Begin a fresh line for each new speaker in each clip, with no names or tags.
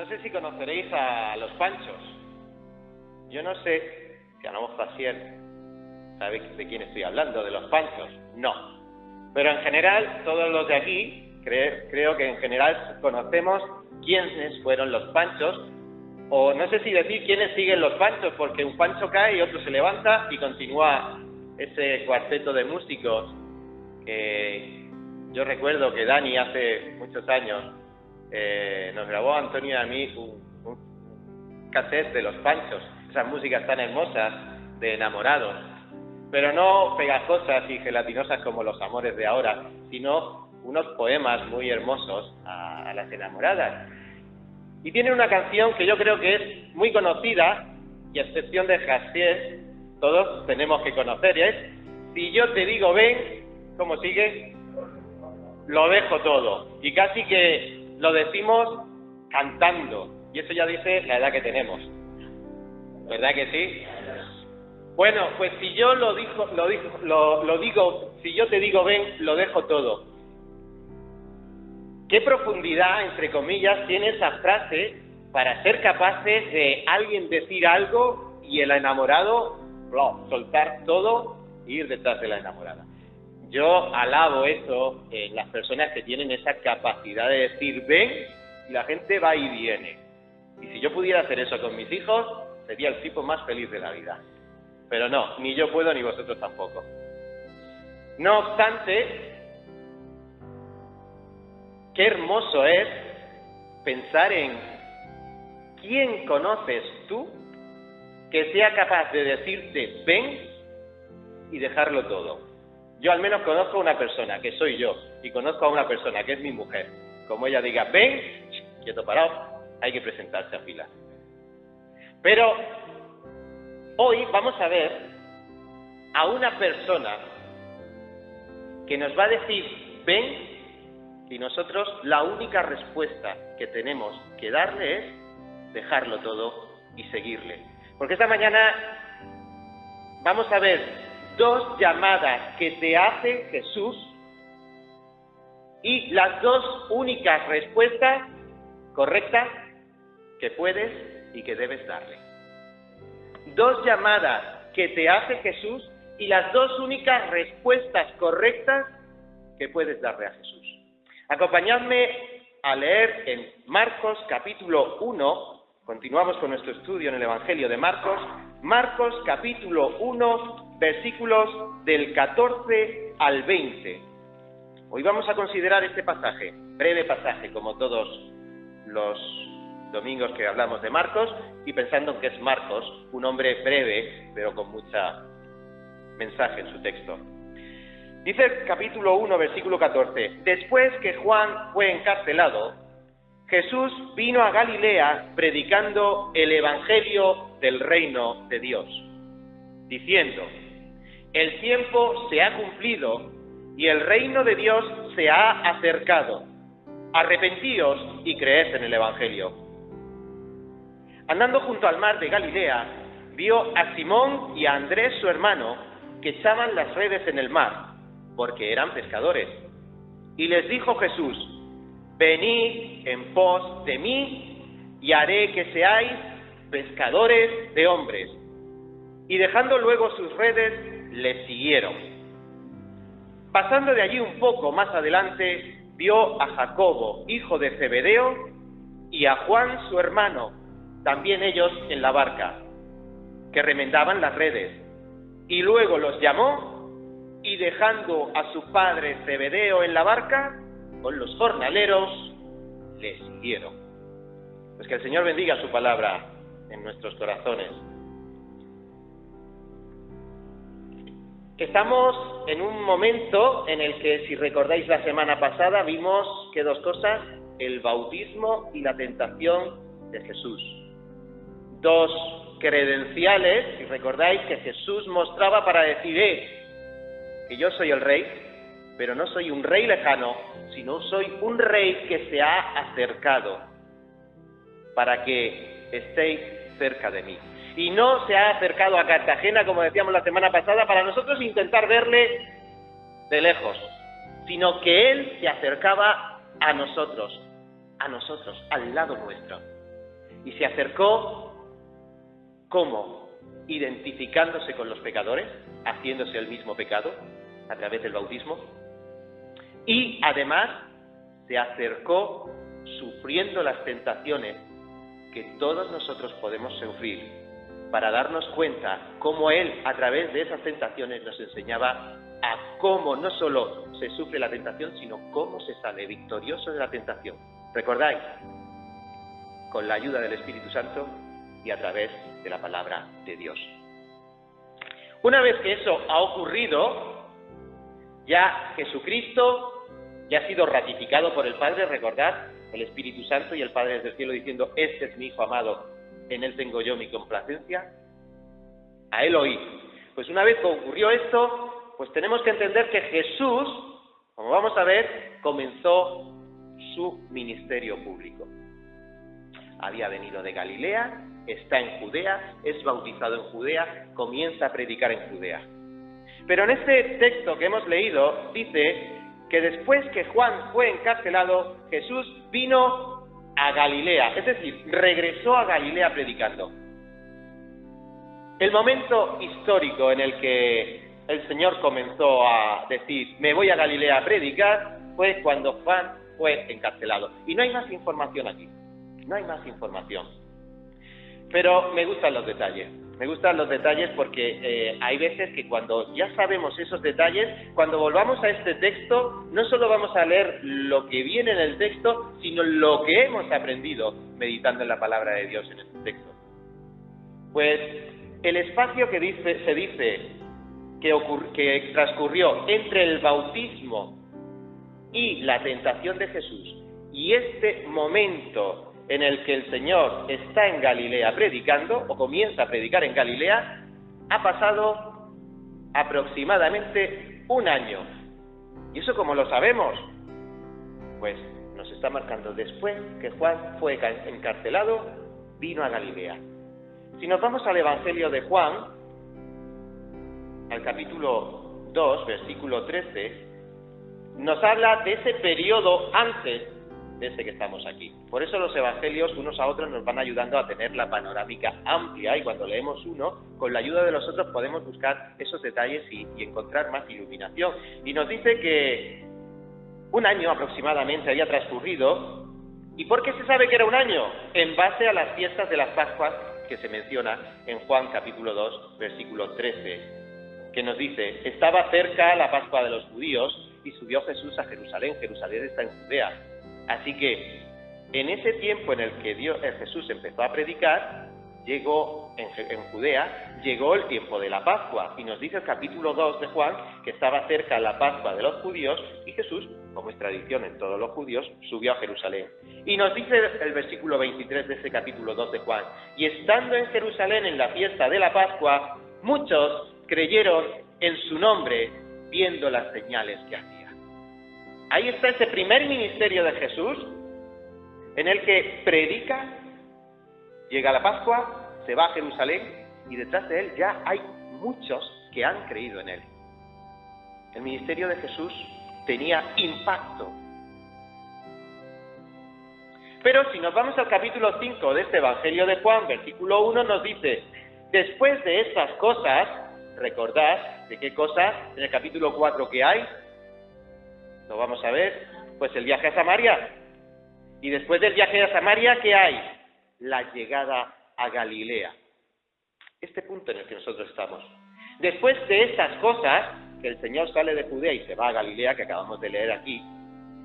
sé si conoceréis a los Panchos. Yo no sé si a lo mejor Jaciel sabe de quién estoy hablando, de los Panchos. No. Pero en general, todos los de aquí, creo que en general conocemos quiénes fueron los Panchos, o no sé si decir quiénes siguen los Panchos, porque un Pancho cae y otro se levanta y continúa ese cuarteto de músicos que yo recuerdo que Dani hace muchos años nos grabó a Antonio y a mí un cassette de los Panchos, esas músicas tan hermosas de enamorados, pero no pegajosas y gelatinosas como los amores de ahora, sino unos poemas muy hermosos a las enamoradas. Y tiene una canción que yo creo que es muy conocida, y a excepción de Jaciel, todos tenemos que conocer, y es: si yo te digo ven, ¿cómo sigue? Lo dejo todo. Y casi que lo decimos cantando, y eso ya dice la edad que tenemos. ¿Verdad que sí? Bueno, pues si yo si yo te digo ven, lo dejo todo. ¿Qué profundidad, entre comillas, tiene esa frase para ser capaces de alguien decir algo y el enamorado soltar todo e ir detrás de la enamorada? Yo alabo eso en las personas que tienen esa capacidad de decir ven y la gente va y viene. Y si yo pudiera hacer eso con mis hijos, sería el tipo más feliz de la vida. Pero no, ni yo puedo ni vosotros tampoco. No obstante, qué hermoso es pensar en quién conoces tú que sea capaz de decirte ven y dejarlo todo. Yo al menos conozco a una persona, que soy yo, y conozco a una persona, que es mi mujer. Como ella diga ven, quieto parado, hay que presentarse a fila. Pero hoy vamos a ver a una persona que nos va a decir ven, y nosotros la única respuesta que tenemos que darle es dejarlo todo y seguirle. Porque esta mañana vamos a ver dos llamadas que te hace Jesús y las dos únicas respuestas correctas que puedes y que debes darle. Dos llamadas que te hace Jesús y las dos únicas respuestas correctas que puedes darle a Jesús. Acompañadme a leer en Marcos capítulo 1, continuamos con nuestro estudio en el Evangelio de Marcos, Marcos capítulo 1, versículos del 14 al 20. Hoy vamos a considerar este pasaje, breve pasaje, como todos los domingos que hablamos de Marcos, y pensando que es Marcos, un hombre breve, pero con mucha mensaje en su texto. Dice el capítulo 1, versículo 14: Después que Juan fue encarcelado, Jesús vino a Galilea predicando el Evangelio del reino de Dios, diciendo: El tiempo se ha cumplido y el reino de Dios se ha acercado. Arrepentíos y creed en el Evangelio. Andando junto al mar de Galilea, vio a Simón y a Andrés su hermano, que echaban las redes en el mar, porque eran pescadores. Y les dijo Jesús: Venid en pos de mí, y haré que seáis pescadores de hombres. Y dejando luego sus redes, les siguieron. Pasando de allí un poco más adelante, vio a Jacobo, hijo de Zebedeo, y a Juan su hermano, también ellos en la barca, que remendaban las redes. Y luego los llamó, y dejando a su padre Zebedeo en la barca, con los jornaleros, le siguieron. Pues que el Señor bendiga su palabra en nuestros corazones. Estamos en un momento en el que, si recordáis la semana pasada, vimos que dos cosas: el bautismo y la tentación de Jesús. Dos credenciales, si recordáis, que Jesús mostraba para decir: que yo soy el rey, pero no soy un rey lejano, sino soy un rey que se ha acercado para que estéis cerca de mí. Y no se ha acercado a Cartagena, como decíamos la semana pasada, para nosotros intentar verle de lejos, sino que Él se acercaba a nosotros, al lado nuestro. Y se acercó, ¿cómo? Identificándose con los pecadores, haciéndose el mismo pecado a través del bautismo. Y además se acercó sufriendo las tentaciones que todos nosotros podemos sufrir, para darnos cuenta cómo Él, a través de esas tentaciones, nos enseñaba a cómo no solo se sufre la tentación, sino cómo se sale victorioso de la tentación. ¿Recordáis? Con la ayuda del Espíritu Santo y a través de la palabra de Dios. Una vez que eso ha ocurrido, ya Jesucristo ya ha sido ratificado por el Padre, recordad, el Espíritu Santo y el Padre desde el cielo diciendo: este es mi Hijo amado, en Él tengo yo mi complacencia. A Él oí. Pues una vez que ocurrió esto, pues tenemos que entender que Jesús, como vamos a ver, comenzó su ministerio público. Había venido de Galilea, está en Judea, es bautizado en Judea, comienza a predicar en Judea. Pero en este texto que hemos leído dice que después que Juan fue encarcelado, Jesús vino a Galilea, es decir, regresó a Galilea predicando. El momento histórico en el que el Señor comenzó a decir: me voy a Galilea a predicar, fue cuando Juan fue encarcelado. Y no hay más información aquí, no hay más información. Pero me gustan los detalles. Me gustan los detalles porque hay veces que cuando ya sabemos esos detalles, cuando volvamos a este texto, no solo vamos a leer lo que viene en el texto, sino lo que hemos aprendido meditando en la palabra de Dios en este texto. Pues el espacio que se dice que transcurrió entre el bautismo y la tentación de Jesús, y este momento en el que el Señor está en Galilea predicando, o comienza a predicar en Galilea, ha pasado aproximadamente un año. ¿Y eso cómo lo sabemos? Pues nos está marcando: después que Juan fue encarcelado, vino a Galilea. Si nos vamos al Evangelio de Juan, al capítulo 2, versículo 13, nos habla de ese periodo antes de este que estamos aquí. Por eso los evangelios unos a otros nos van ayudando a tener la panorámica amplia, y cuando leemos uno, con la ayuda de los otros podemos buscar esos detalles y encontrar más iluminación. Y nos dice que un año aproximadamente había transcurrido. ¿Y por qué se sabe que era un año? En base a las fiestas de las Pascuas que se menciona en Juan capítulo 2, versículo 13, que nos dice: estaba cerca la Pascua de los judíos y subió Jesús a Jerusalén. Jerusalén está en Judea. Así que en ese tiempo en el que Jesús empezó a predicar, llegó en Judea, llegó el tiempo de la Pascua, y nos dice el capítulo 2 de Juan que estaba cerca la Pascua de los judíos, y Jesús, como es tradición en todos los judíos, subió a Jerusalén. Y nos dice el versículo 23 de ese capítulo 2 de Juan: y estando en Jerusalén en la fiesta de la Pascua, muchos creyeron en su nombre, viendo las señales que hacía. Ahí está ese primer ministerio de Jesús, en el que predica, llega la Pascua, se va a Jerusalén, y detrás de él ya hay muchos que han creído en él. El ministerio de Jesús tenía impacto. Pero si nos vamos al capítulo 5 de este Evangelio de Juan, versículo 1, nos dice: después de estas cosas, recordad de qué cosas, en el capítulo 4 que hay, lo vamos a ver, pues el viaje a Samaria. Y después del viaje a Samaria, ¿qué hay? La llegada a Galilea. Este punto en el que nosotros estamos. Después de estas cosas, que el Señor sale de Judea y se va a Galilea, que acabamos de leer aquí,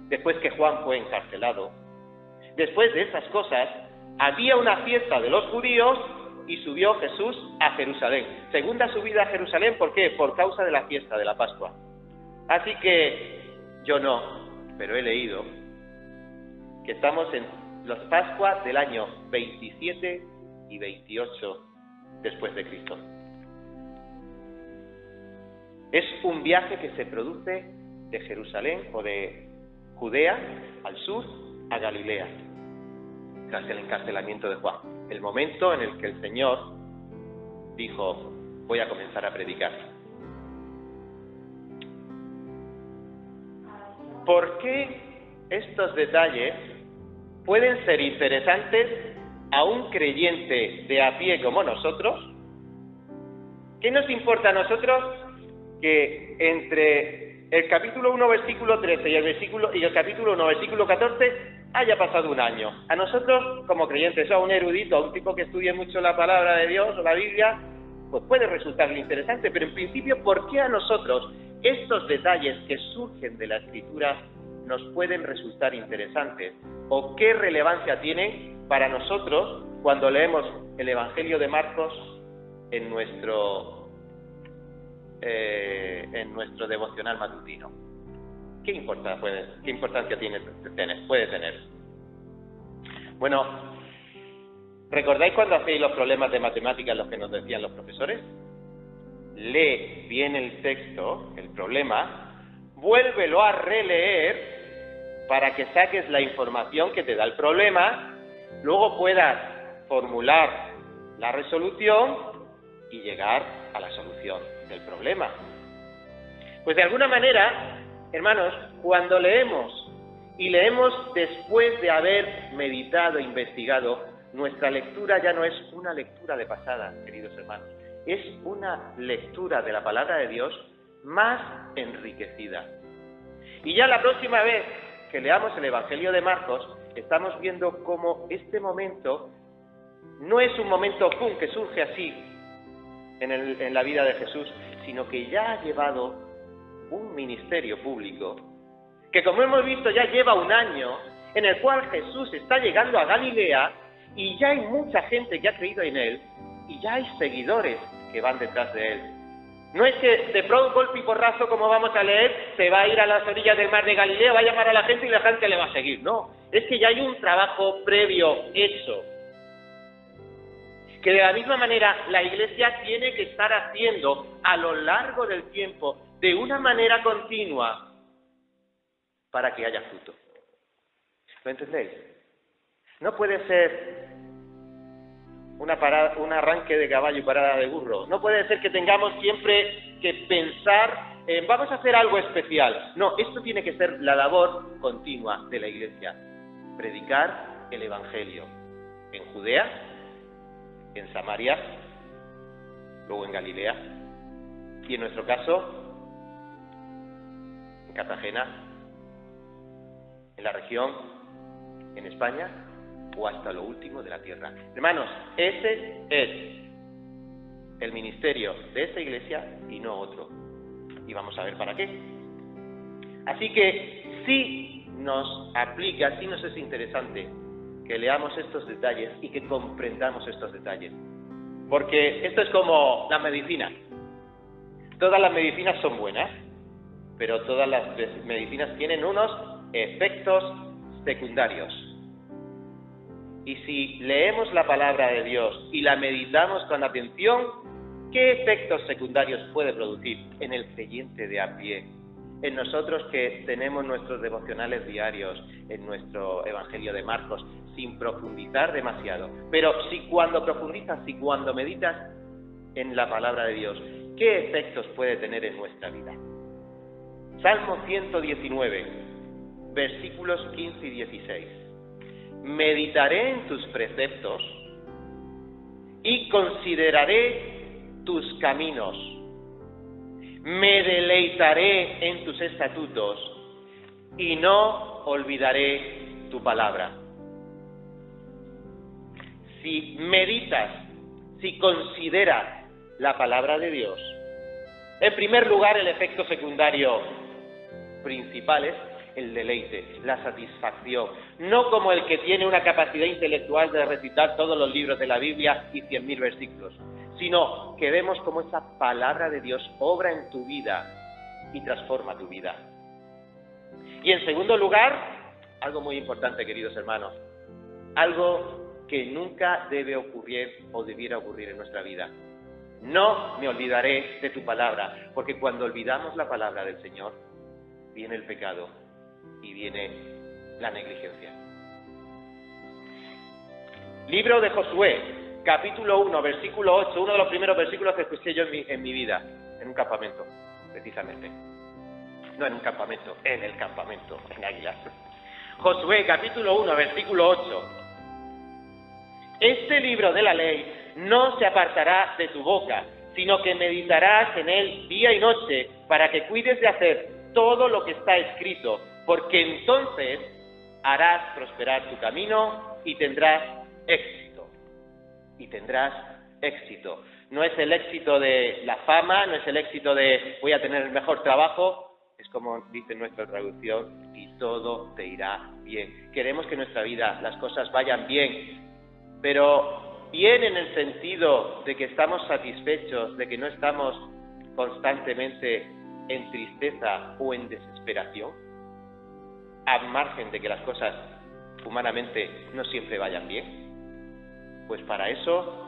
después que Juan fue encarcelado, después de estas cosas, había una fiesta de los judíos y subió Jesús a Jerusalén. Segunda subida a Jerusalén, ¿por qué? Por causa de la fiesta de la Pascua. Así que yo no, pero he leído que estamos en las Pascuas del año 27 y 28 después de Cristo. Es un viaje que se produce de Jerusalén o de Judea al sur a Galilea, tras el encarcelamiento de Juan. El momento en el que el Señor dijo: voy a comenzar a predicar. ¿Por qué estos detalles pueden ser interesantes a un creyente de a pie como nosotros? ¿Qué nos importa a nosotros que entre el capítulo 1, versículo 13 y el capítulo 1, versículo 14 haya pasado un año? A nosotros, como creyentes, a un erudito, a un tipo que estudie mucho la palabra de Dios o la Biblia, pues puede resultarle interesante, pero en principio, ¿por qué a nosotros estos detalles que surgen de la Escritura nos pueden resultar interesantes? ¿O qué relevancia tienen para nosotros cuando leemos el Evangelio de Marcos en nuestro devocional matutino? ¿Qué importancia puede tener? Bueno, ¿recordáis cuando hacéis los problemas de matemáticas los que nos decían los profesores? Lee bien el texto, el problema, vuélvelo a releer para que saques la información que te da el problema, luego puedas formular la resolución y llegar a la solución del problema. Pues de alguna manera, hermanos, cuando leemos y leemos después de haber meditado e investigado, nuestra lectura ya no es una lectura de pasada, queridos hermanos, es una lectura de la palabra de Dios más enriquecida. Y ya la próxima vez que leamos el Evangelio de Marcos, estamos viendo cómo este momento no es un momento pum que surge así en la vida de Jesús, sino que ya ha llevado un ministerio público, que como hemos visto ya lleva un año, en el cual Jesús está llegando a Galilea y ya hay mucha gente que ha creído en él y ya hay seguidores que van detrás de él. No es que de pronto, golpe y porrazo, como vamos a leer, se va a ir a las orillas del mar de Galilea, va a llamar a la gente y la gente le va a seguir. No, es que ya hay un trabajo previo hecho, que de la misma manera la Iglesia tiene que estar haciendo a lo largo del tiempo, de una manera continua, para que haya fruto. ¿Lo entendéis? No puede ser un arranque de caballo y parada de burro. No puede ser que tengamos siempre que pensar en vamos a hacer algo especial. No, esto tiene que ser la labor continua de la Iglesia. Predicar el Evangelio en Judea, en Samaria, luego en Galilea, y en nuestro caso, en Cartagena, en la región, en España, o hasta lo último de la tierra. Hermanos, ese es el ministerio de esta Iglesia y no otro. Y vamos a ver para qué. Así que sí nos aplica, sí nos es interesante que leamos estos detalles y que comprendamos estos detalles. Porque esto es como la medicina. Todas las medicinas son buenas, pero todas las medicinas tienen unos efectos secundarios. Y si leemos la palabra de Dios y la meditamos con atención, ¿qué efectos secundarios puede producir en el creyente de a pie? En nosotros que tenemos nuestros devocionales diarios, en nuestro Evangelio de Marcos, sin profundizar demasiado. Pero si cuando profundizas, si cuando meditas en la palabra de Dios, ¿qué efectos puede tener en nuestra vida? Salmo 119, versículos 15 y 16. Meditaré en tus preceptos y consideraré tus caminos. Me deleitaré en tus estatutos y no olvidaré tu palabra. Si meditas, si consideras la palabra de Dios, en primer lugar, el efecto secundario principal es el deleite, la satisfacción, no como el que tiene una capacidad intelectual de recitar todos los libros de la Biblia y 100.000 versículos, sino que vemos cómo esa palabra de Dios obra en tu vida y transforma tu vida. Y en segundo lugar, algo muy importante, queridos hermanos, algo que nunca debe ocurrir o debiera ocurrir en nuestra vida. No me olvidaré de tu palabra, porque cuando olvidamos la palabra del Señor, viene el pecado y viene la negligencia. Libro de Josué, capítulo 1, versículo 8, uno de los primeros versículos que escuché yo en mi vida, en un campamento, precisamente. No en un campamento, en el campamento, en Águilas. Josué, capítulo 1, versículo 8. este libro de la ley no se apartará de tu boca, sino que meditarás en él día y noche, para que cuides de hacer todo lo que está escrito, porque entonces harás prosperar tu camino y tendrás éxito. Y tendrás éxito. No es el éxito de la fama, no es el éxito de voy a tener el mejor trabajo, es como dice nuestra traducción, y todo te irá bien. Queremos que en nuestra vida las cosas vayan bien, pero bien en el sentido de que estamos satisfechos, de que no estamos constantemente en tristeza o en desesperación, a margen de que las cosas humanamente no siempre vayan bien. Pues para eso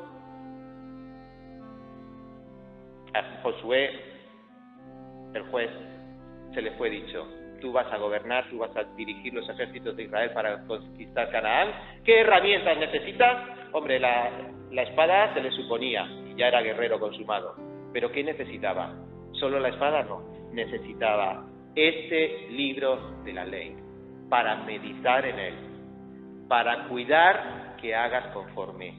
a Josué, el juez, se le fue dicho: tú vas a gobernar, tú vas a dirigir los ejércitos de Israel para conquistar Canaán. ¿Qué herramientas necesitas? Hombre, la espada se le suponía, ya era guerrero consumado. ¿Pero qué necesitaba? ¿Solo la espada? No. Necesitaba este libro de la ley para meditar en él, para cuidar que hagas conforme.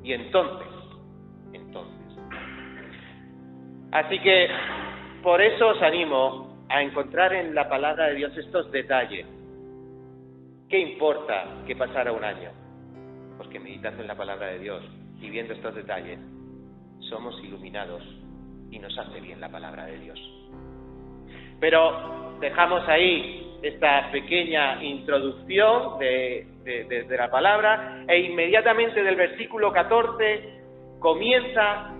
Y entonces. Así que, por eso os animo a encontrar en la palabra de Dios estos detalles. ¿Qué importa que pasara un año? Pues que meditando en la palabra de Dios y viendo estos detalles, somos iluminados y nos hace bien la palabra de Dios. Pero dejamos ahí esta pequeña introducción de la palabra, e inmediatamente del versículo 14 comienza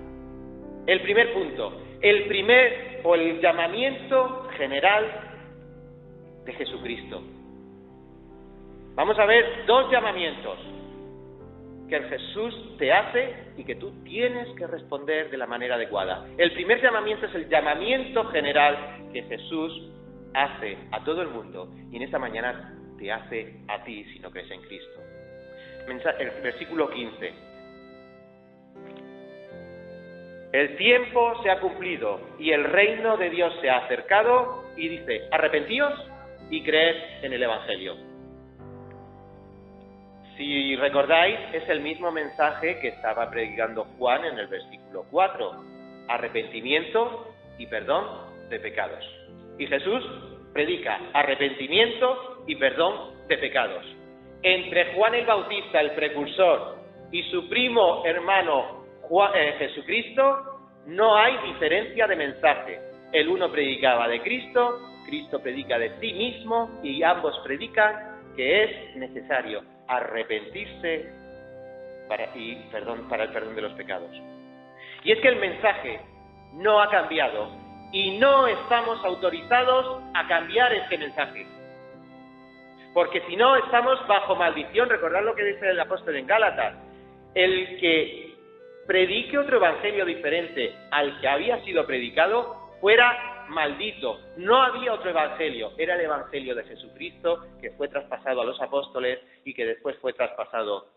el primer punto, el llamamiento general de Jesucristo. Vamos a ver dos llamamientos que el Jesús te hace y que tú tienes que responder de la manera adecuada. El primer llamamiento es el llamamiento general que Jesús hace a todo el mundo, y en esta mañana te hace a ti si no crees en Cristo. El versículo 15. El tiempo se ha cumplido y el reino de Dios se ha acercado, y dice: arrepentíos y creed en el Evangelio. Si recordáis, es el mismo mensaje que estaba predicando Juan en el versículo 4. Arrepentimiento y perdón de pecados. Y Jesús predica arrepentimiento y perdón de pecados. Entre Juan el Bautista, el precursor, y su primo hermano Jesucristo, no hay diferencia de mensaje. El uno predicaba de Cristo, Cristo predica de sí mismo, y ambos predican que es necesario arrepentirse para el perdón de los pecados. Y es que el mensaje no ha cambiado y no estamos autorizados a cambiar este mensaje, porque si no estamos bajo maldición. Recordad lo que dice el apóstol en Gálatas: el que predique otro evangelio diferente al que había sido predicado fuera maldito. No había otro evangelio, era el evangelio de Jesucristo, que fue traspasado a los apóstoles y que después fue traspasado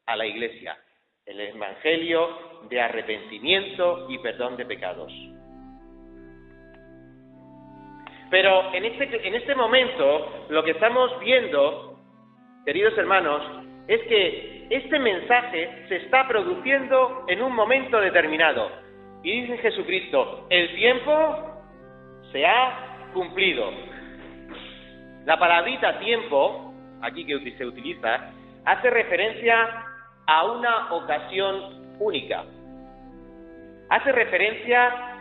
a la iglesia. El evangelio de arrepentimiento y perdón de pecados. Pero en este momento, lo que estamos viendo, queridos hermanos, es que este mensaje se está produciendo en un momento determinado. Y dice Jesucristo: el tiempo se ha cumplido. La palabrita tiempo, aquí que se utiliza, hace referencia a una ocasión única. Hace referencia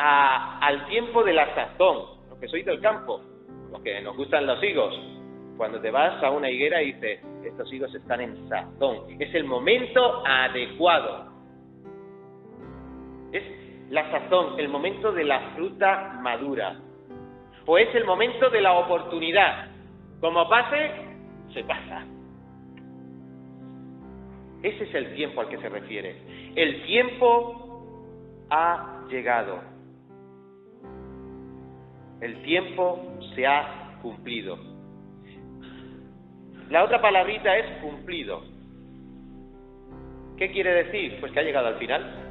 al tiempo de la sazón. Los que sois del campo, los que nos gustan los higos, cuando te vas a una higuera y dices: estos higos están en sazón. Es el momento adecuado. Es la sazón, el momento de la fruta madura. O es el momento de la oportunidad. Como pase, se pasa. Ese es el tiempo al que se refiere. El tiempo ha llegado. El tiempo se ha cumplido. La otra palabrita es cumplido. ¿Qué quiere decir? Pues que ha llegado al final.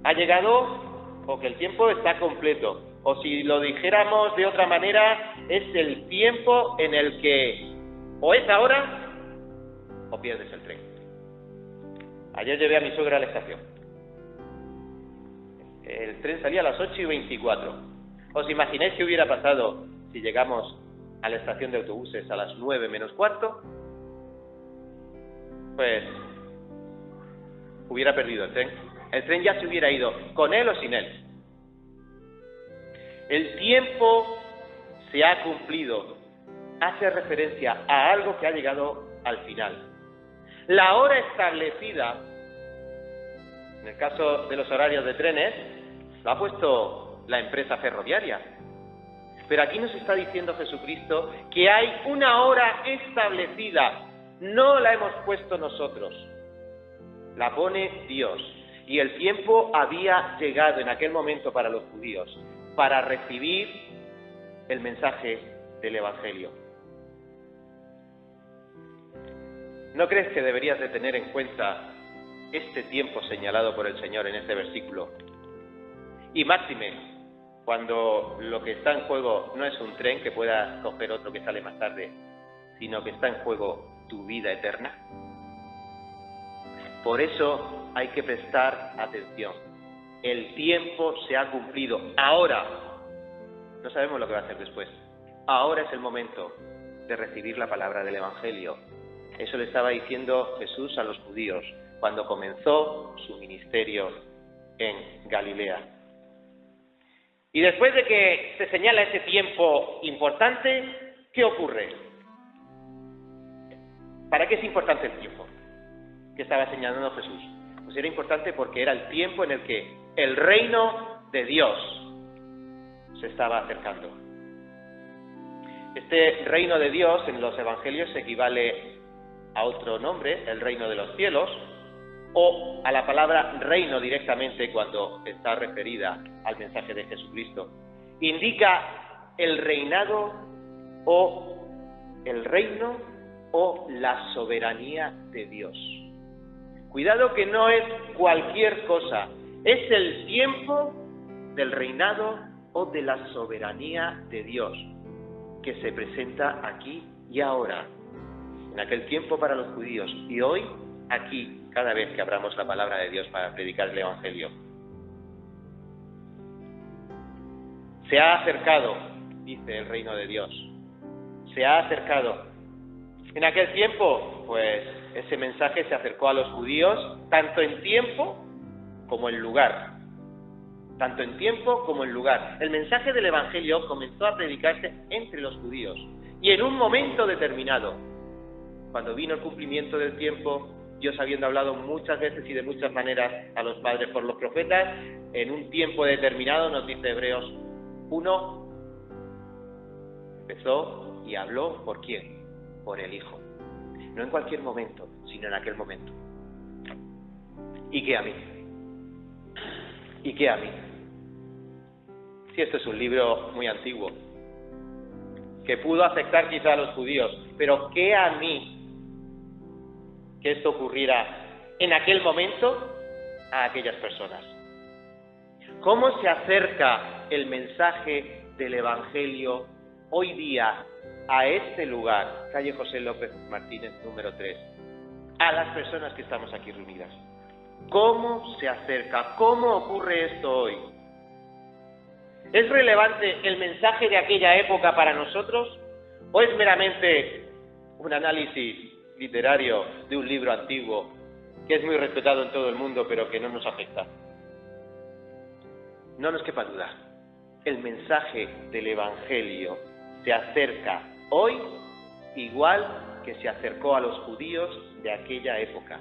Ha llegado, o que el tiempo está completo. O si lo dijéramos de otra manera, es el tiempo en el que o es ahora o pierdes el tren. Ayer llevé a mi suegra a la estación. El tren salía a las 8:24. ¿Os imagináis qué hubiera pasado si llegamos a la estación de autobuses a las 9 menos cuarto? Pues hubiera perdido el tren. El tren ya se hubiera ido, con él o sin él. El tiempo se ha cumplido. Hace referencia a algo que ha llegado al final. La hora establecida, en el caso de los horarios de trenes, lo ha puesto la empresa ferroviaria. Pero aquí nos está diciendo Jesucristo que hay una hora establecida. No la hemos puesto nosotros. La pone Dios. Y el tiempo había llegado en aquel momento para los judíos, para recibir el mensaje del Evangelio. ¿No crees que deberías de tener en cuenta este tiempo señalado por el Señor en este versículo? Y máxime, cuando lo que está en juego no es un tren que pueda coger otro que sale más tarde, sino que está en juego tu vida eterna. Por eso hay que prestar atención. El tiempo se ha cumplido. Ahora, no sabemos lo que va a hacer después. Ahora es el momento de recibir la palabra del Evangelio. Eso le estaba diciendo Jesús a los judíos cuando comenzó su ministerio en Galilea. Y después de que se señala ese tiempo importante, ¿qué ocurre? ¿Para qué es importante el tiempo que estaba señalando Jesús? Pues era importante porque era el tiempo en el que el reino de Dios se estaba acercando. Este reino de Dios en los evangelios equivale a otro nombre, el reino de los cielos, o a la palabra reino directamente cuando está referida al mensaje de Jesucristo. Indica el reinado o el reino o la soberanía de Dios. Cuidado que no es cualquier cosa, es el tiempo del reinado o de la soberanía de Dios que se presenta aquí y ahora. En aquel tiempo para los judíos y hoy aquí, cada vez que abramos la palabra de Dios para predicar el Evangelio. Se ha acercado, dice el reino de Dios. Se ha acercado. En aquel tiempo, pues, ese mensaje se acercó a los judíos, tanto en tiempo como en lugar. Tanto en tiempo como en lugar. El mensaje del Evangelio comenzó a predicarse entre los judíos. Y en un momento determinado, cuando vino el cumplimiento del tiempo, Dios habiendo hablado muchas veces y de muchas maneras a los padres por los profetas, en un tiempo determinado, nos dice Hebreos 1, empezó y habló ¿por quién? Por el Hijo. No en cualquier momento, sino en aquel momento. ¿Y qué a mí? ¿Y qué a mí? Si esto es un libro muy antiguo, que pudo afectar quizá a los judíos, pero ¿qué a mí? Que esto ocurriera en aquel momento a aquellas personas. ¿Cómo se acerca el mensaje del Evangelio hoy día a este lugar, calle José López Martínez, número 3, a las personas que estamos aquí reunidas? ¿Cómo se acerca? ¿Cómo ocurre esto hoy? ¿Es relevante el mensaje de aquella época para nosotros? ¿O es meramente un análisis literario de un libro antiguo que es muy respetado en todo el mundo pero que no nos afecta? No nos quepa duda, el mensaje del Evangelio se acerca hoy igual que se acercó a los judíos de aquella época,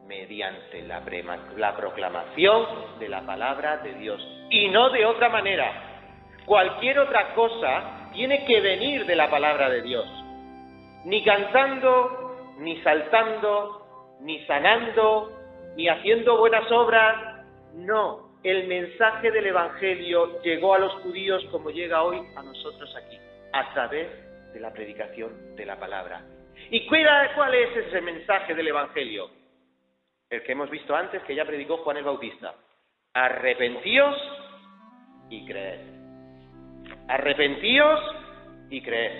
mediante la proclamación de la palabra de Dios, y no de otra manera. Cualquier otra cosa tiene que venir de la palabra de Dios, ni cantando, ni saltando, ni sanando, ni haciendo buenas obras. No, el mensaje del Evangelio llegó a los judíos como llega hoy a nosotros aquí, a través de la predicación de la palabra. ¿Y cuál es ese mensaje del Evangelio? El que hemos visto antes, que ya predicó Juan el Bautista. Arrepentíos y creed. Arrepentíos y creed.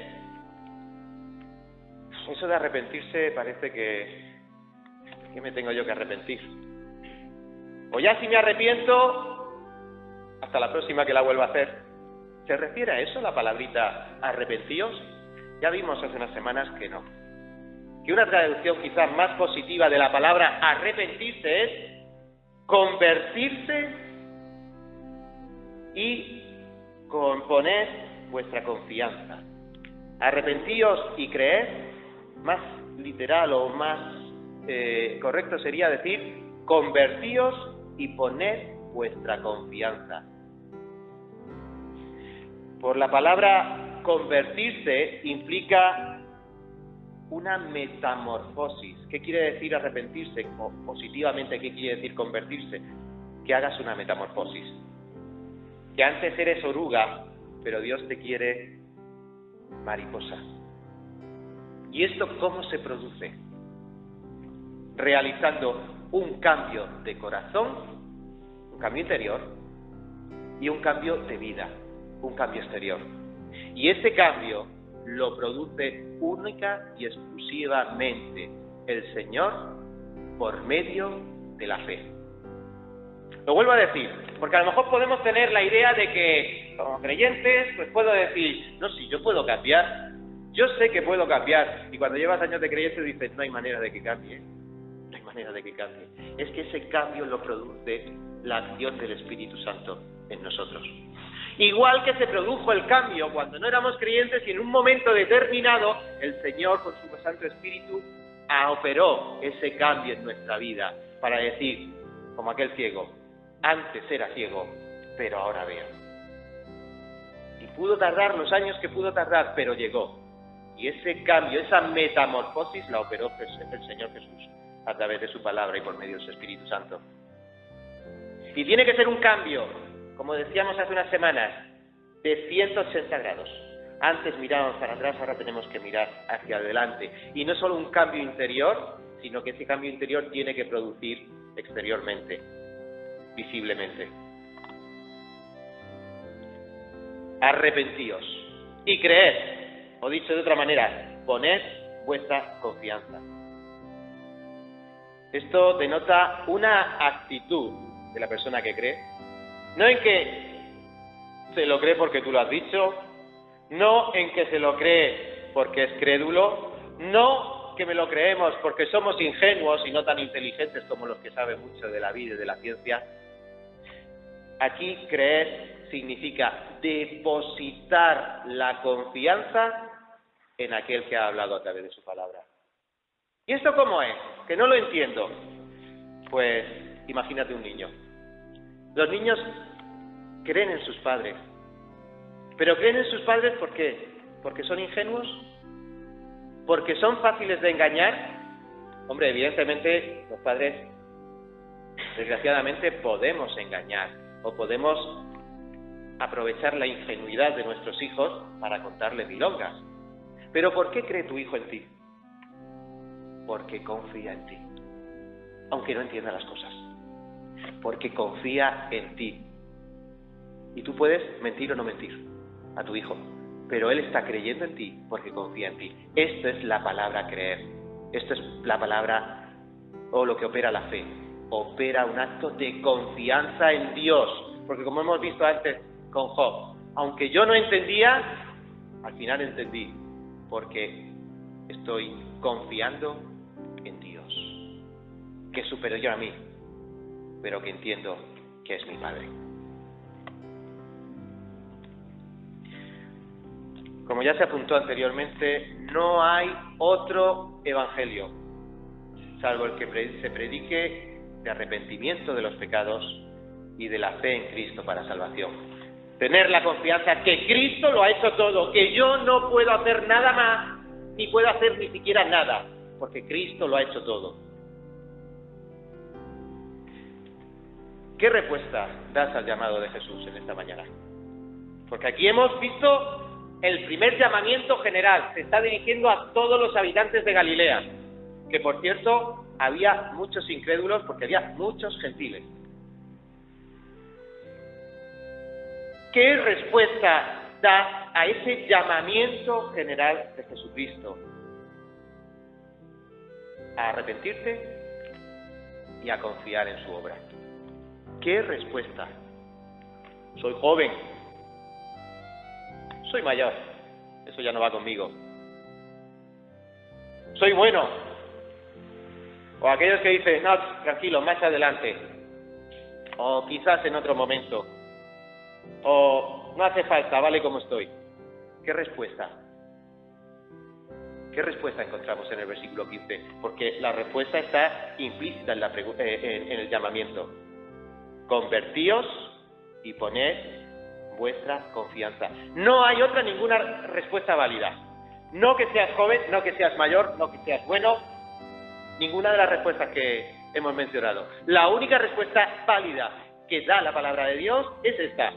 eso de arrepentirse parece que me tengo yo que arrepentir. O ya si me arrepiento, hasta la próxima que la vuelva a hacer. ¿Se refiere a eso la palabrita arrepentíos? Ya vimos hace unas semanas que no. Que una traducción quizás más positiva de la palabra arrepentirse es convertirse y poner vuestra confianza. Arrepentíos y creed, más literal o más correcto sería decir convertíos y poned vuestra confianza. Por la palabra convertirse implica una metamorfosis. ¿Qué quiere decir arrepentirse? O positivamente, ¿qué quiere decir convertirse? Que hagas una metamorfosis. Que antes eres oruga, pero Dios te quiere mariposa. ¿Y esto cómo se produce? Realizando un cambio de corazón, un cambio interior y un cambio de vida, un cambio exterior. Y ese cambio lo produce única y exclusivamente el Señor por medio de la fe. Lo vuelvo a decir, porque a lo mejor podemos tener la idea de que como creyentes pues puedo decir, no, si yo puedo cambiar, yo sé que puedo cambiar, y cuando llevas años de creyente dices, no hay manera de que cambie, no hay manera de que cambie. Es que ese cambio lo produce la acción del Espíritu Santo en nosotros. Igual que se produjo el cambio cuando no éramos creyentes y en un momento determinado el Señor con su Santo Espíritu operó ese cambio en nuestra vida para decir, como aquel ciego, antes era ciego, pero ahora veo. Y pudo tardar los años que pudo tardar, pero llegó. Y ese cambio, esa metamorfosis la operó el Señor Jesús a través de su palabra y por medio de su Espíritu Santo. Y tiene que ser un cambio, como decíamos hace unas semanas, de 180 grados. Antes mirábamos para atrás, ahora tenemos que mirar hacia adelante. Y no solo un cambio interior, sino que ese cambio interior tiene que producir exteriormente, visiblemente. Arrepentíos y creed, o dicho de otra manera, poned vuestra confianza. Esto denota una actitud de la persona que cree, no en que se lo cree porque tú lo has dicho, no en que se lo cree porque es crédulo, no que me lo creemos porque somos ingenuos y no tan inteligentes como los que saben mucho de la vida y de la ciencia. Aquí creer significa depositar la confianza en aquel que ha hablado a través de su palabra. ¿Y esto cómo es? Que no lo entiendo. Pues imagínate un niño. Los niños creen en sus padres. ¿Pero creen en sus padres por qué? ¿Porque son ingenuos? ¿Porque son fáciles de engañar? Hombre, evidentemente los padres, desgraciadamente, podemos engañar o podemos aprovechar la ingenuidad de nuestros hijos para contarles milongas. ¿Pero por qué cree tu hijo en ti? Porque confía en ti, aunque no entienda las cosas. Porque confía en ti. Y tú puedes mentir o no mentir a tu hijo, pero él está creyendo en ti porque confía en ti. Esto es la palabra creer. Esto es la palabra o lo que opera la fe. Opera un acto de confianza en Dios. Porque como hemos visto antes con Job, aunque yo no entendía, al final entendí. Porque estoy confiando en Dios, que es superior a mí, pero que entiendo que es mi Padre. Como ya se apuntó anteriormente, no hay otro evangelio, salvo el que se predique de arrepentimiento de los pecados y de la fe en Cristo para salvación. Tener la confianza que Cristo lo ha hecho todo, que yo no puedo hacer nada más, ni puedo hacer ni siquiera nada, porque Cristo lo ha hecho todo. ¿Qué respuesta das al llamado de Jesús en esta mañana? Porque aquí hemos visto el primer llamamiento general, se está dirigiendo a todos los habitantes de Galilea, que por cierto había muchos incrédulos porque había muchos gentiles. ¿Qué respuesta da a ese llamamiento general de Jesucristo? a arrepentirte y a confiar en su obra. ¿Qué respuesta? Soy joven, soy mayor, eso ya no va conmigo. Soy bueno. O aquellos que dicen, no, tranquilo, más adelante. O quizás en otro momento. O no hace falta, vale como estoy. ¿Qué respuesta? ¿Qué respuesta encontramos en el versículo 15? Porque la respuesta está implícita en el llamamiento. Convertíos y poned vuestra confianza. No hay ninguna respuesta válida. No que seas joven, no que seas mayor, no que seas bueno. Ninguna de las respuestas que hemos mencionado. La única respuesta válida que da la palabra de Dios es esta.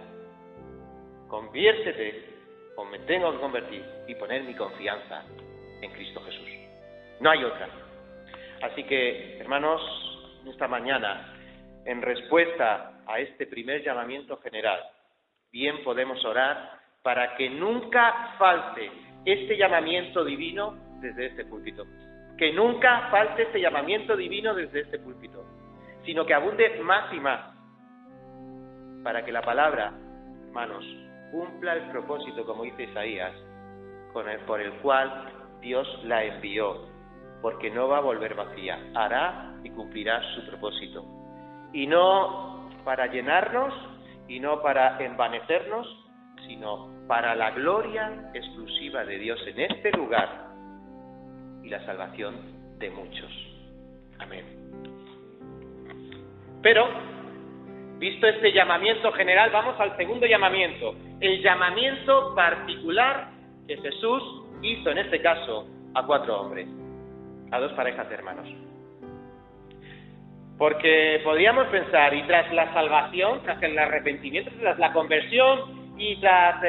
Conviértete, o me tengo que convertir, y poner mi confianza en Cristo Jesús. No hay otra. Así que, hermanos, esta mañana, en respuesta a este primer llamamiento general, bien podemos orar para que nunca falte este llamamiento divino desde este púlpito. Que nunca falte este llamamiento divino desde este púlpito, sino que abunde más y más, para que la palabra, hermanos, cumpla el propósito, como dice Isaías, por el cual Dios la envió, porque no va a volver vacía, hará y cumplirá su propósito. Y no para llenarnos, y no para envanecernos, sino para la gloria exclusiva de Dios en este lugar y la salvación de muchos. Amén. Pero, visto este llamamiento general, vamos al segundo llamamiento, el llamamiento particular que Jesús hizo en este caso a 4 hombres, a 2 parejas de hermanos. Porque podríamos pensar, y tras la salvación, tras el arrepentimiento, tras la conversión y tras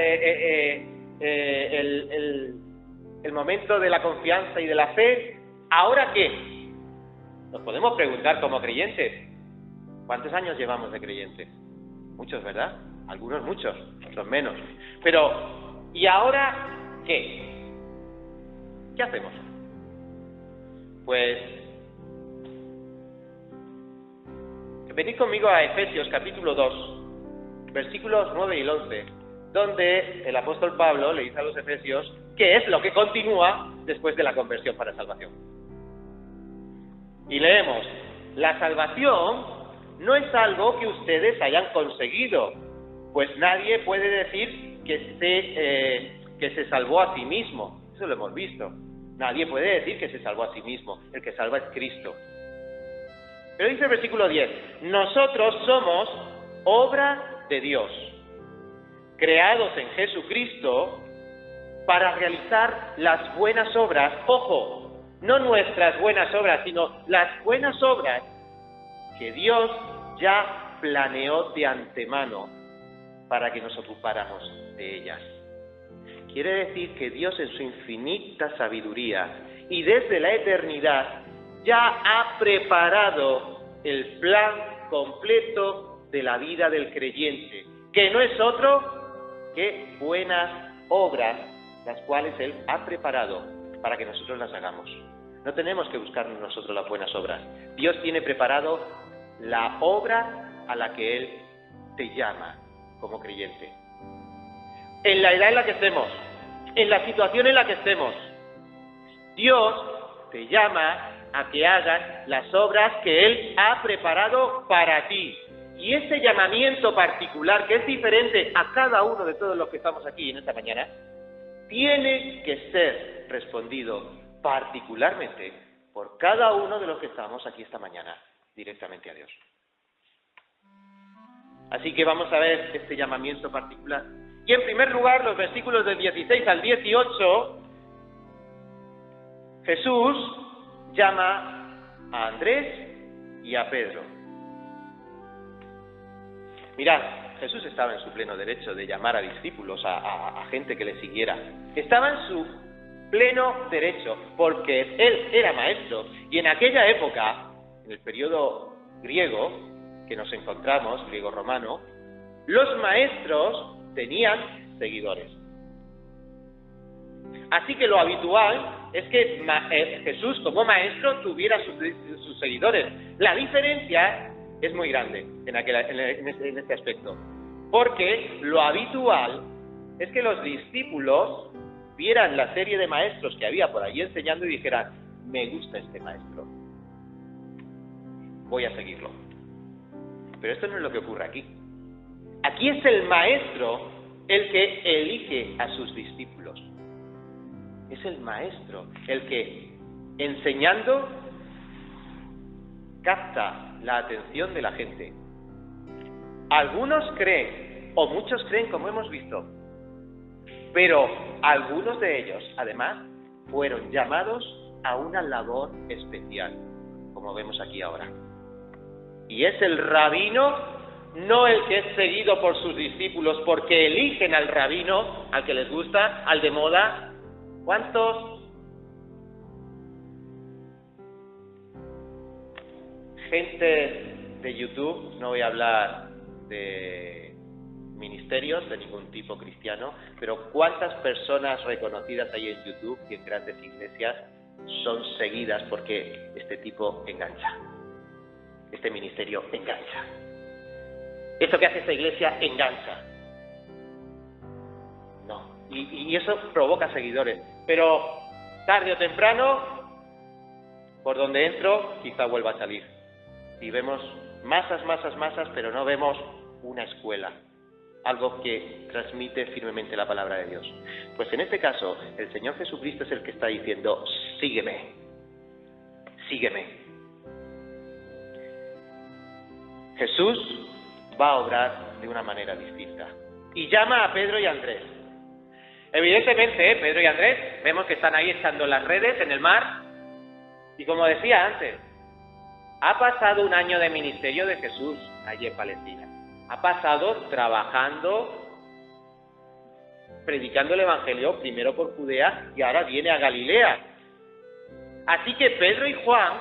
el momento de la confianza y de la fe, ¿ahora qué? Nos podemos preguntar como creyentes, ¿cuántos años llevamos de creyentes? Muchos, ¿verdad? Algunos muchos, otros menos. Pero, ¿y ahora qué? ¿Qué hacemos? Pues, venid conmigo a Efesios capítulo 2, versículos 9 y 11, donde el apóstol Pablo le dice a los efesios qué es lo que continúa después de la conversión para salvación. Y leemos, la salvación no es algo que ustedes hayan conseguido, pues nadie puede decir que se salvó a sí mismo. Eso lo hemos visto. Nadie puede decir que se salvó a sí mismo. El que salva es Cristo. Pero dice el versículo 10, nosotros somos obra de Dios, creados en Jesucristo para realizar las buenas obras, ojo, no nuestras buenas obras, sino las buenas obras que Dios ya planeó de antemano para que nos ocupáramos de ellas. Quiere decir que Dios en su infinita sabiduría y desde la eternidad ya ha preparado el plan completo de la vida del creyente, que no es otro que buenas obras, las cuales Él ha preparado para que nosotros las hagamos. No tenemos que buscar nosotros las buenas obras. Dios tiene preparado la obra a la que Él te llama como creyente. En la edad en la que estemos, en la situación en la que estemos, Dios te llama a que hagas las obras que Él ha preparado para ti. Y ese llamamiento particular, que es diferente a cada uno de todos los que estamos aquí en esta mañana, tiene que ser respondido particularmente por cada uno de los que estamos aquí esta mañana, directamente a Dios. Así que vamos a ver este llamamiento particular. Y en primer lugar, los versículos del 16 al 18, Jesús llama a Andrés y a Pedro. Mirad, Jesús estaba en su pleno derecho de llamar a discípulos, a gente que le siguiera. Estaba en su pleno derecho, porque Él era maestro. Y en aquella época, en el periodo griego que nos encontramos, griego-romano, los maestros tenían seguidores. Así que lo habitual es que Jesús como maestro tuviera sus seguidores. La diferencia es muy grande en este aspecto, porque lo habitual es que los discípulos vieran la serie de maestros que había por allí enseñando y dijeran: me gusta este maestro, voy a seguirlo. Pero esto no es lo que ocurre aquí. Aquí es el maestro el que elige a sus discípulos. Es el maestro el que, enseñando, capta la atención de la gente. Algunos creen, o muchos creen, como hemos visto, pero algunos de ellos, además, fueron llamados a una labor especial, como vemos aquí ahora. Y es el rabino, no el que es seguido por sus discípulos, porque eligen al rabino, al que les gusta, al de moda. ¿Cuántos? Gente de YouTube, no voy a hablar de ministerios de ningún tipo cristiano, pero ¿cuántas personas reconocidas hay en YouTube y en grandes iglesias son seguidas porque este tipo engancha? Este ministerio engancha. Esto que hace esta iglesia engancha. No. Y eso provoca seguidores. Pero tarde o temprano, por donde entro, quizá vuelva a salir. Y vemos masas, pero no vemos una escuela. Algo que transmite firmemente la palabra de Dios. Pues en este caso, el Señor Jesucristo es el que está diciendo: sígueme, sígueme. Jesús va a obrar de una manera distinta. Y llama a Pedro y a Andrés. Evidentemente, Pedro y Andrés, vemos que están ahí echando las redes en el mar. Y como decía antes, ha pasado un año de ministerio de Jesús allí en Palestina. Ha pasado trabajando, predicando el Evangelio, primero por Judea y ahora viene a Galilea. Así que Pedro y Juan,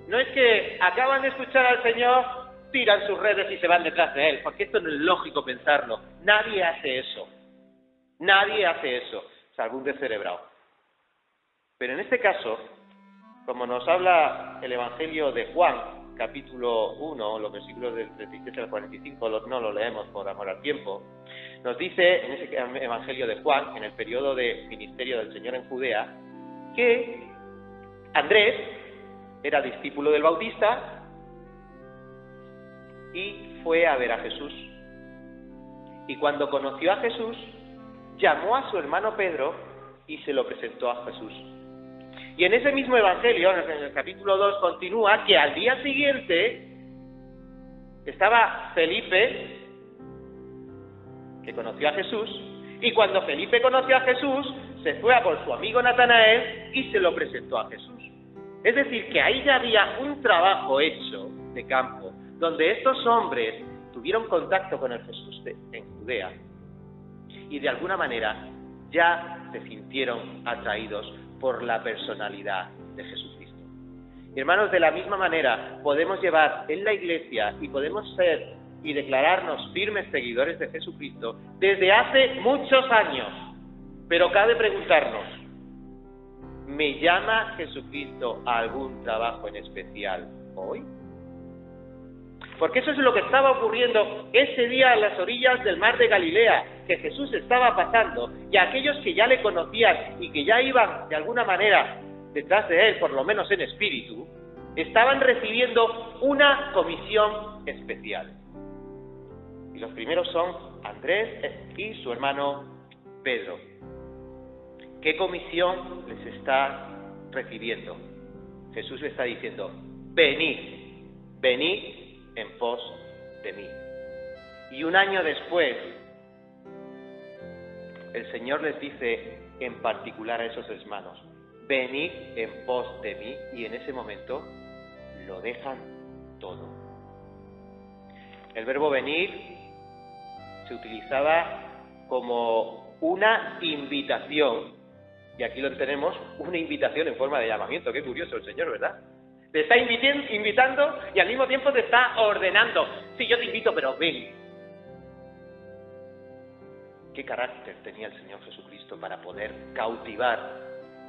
no es que acaban de escuchar al Señor, tiran sus redes y se van detrás de Él, porque esto no es lógico pensarlo. Nadie hace eso. Nadie hace eso, salvo un descerebrado. Pero en este caso, como nos habla el Evangelio de Juan, capítulo 1, los versículos del 37 al 45, no lo leemos por amor al tiempo, nos dice en ese Evangelio de Juan, en el periodo de ministerio del Señor en Judea, que Andrés era discípulo del Bautista y fue a ver a Jesús. Y cuando conoció a Jesús, llamó a su hermano Pedro y se lo presentó a Jesús. Y en ese mismo Evangelio, en el capítulo 2, continúa que al día siguiente estaba Felipe, que conoció a Jesús, y cuando Felipe conoció a Jesús, se fue a por su amigo Natanael y se lo presentó a Jesús. Es decir, que ahí ya había un trabajo hecho de campo, donde estos hombres tuvieron contacto con el Jesús en Judea, y de alguna manera ya se sintieron atraídos por la personalidad de Jesucristo. Y hermanos, de la misma manera podemos llevar en la iglesia y podemos ser y declararnos firmes seguidores de Jesucristo desde hace muchos años, pero cabe preguntarnos: ¿me llama Jesucristo a algún trabajo en especial hoy? Porque eso es lo que estaba ocurriendo ese día a las orillas del mar de Galilea, que Jesús estaba pasando, y aquellos que ya le conocían y que ya iban de alguna manera detrás de él, por lo menos en espíritu, estaban recibiendo una comisión especial. Y los primeros son Andrés y su hermano Pedro. ¿Qué comisión les está recibiendo? Jesús le está diciendo: venid, venid en pos de mí. Y un año después, el Señor les dice en particular a esos hermanos: venid en pos de mí, y en ese momento lo dejan todo. El verbo venir se utilizaba como una invitación, y aquí lo tenemos, una invitación en forma de llamamiento. Qué curioso el Señor, ¿verdad? Te está invitando y al mismo tiempo te está ordenando: sí, yo te invito, pero ven. ¿Qué carácter tenía el Señor Jesucristo para poder cautivar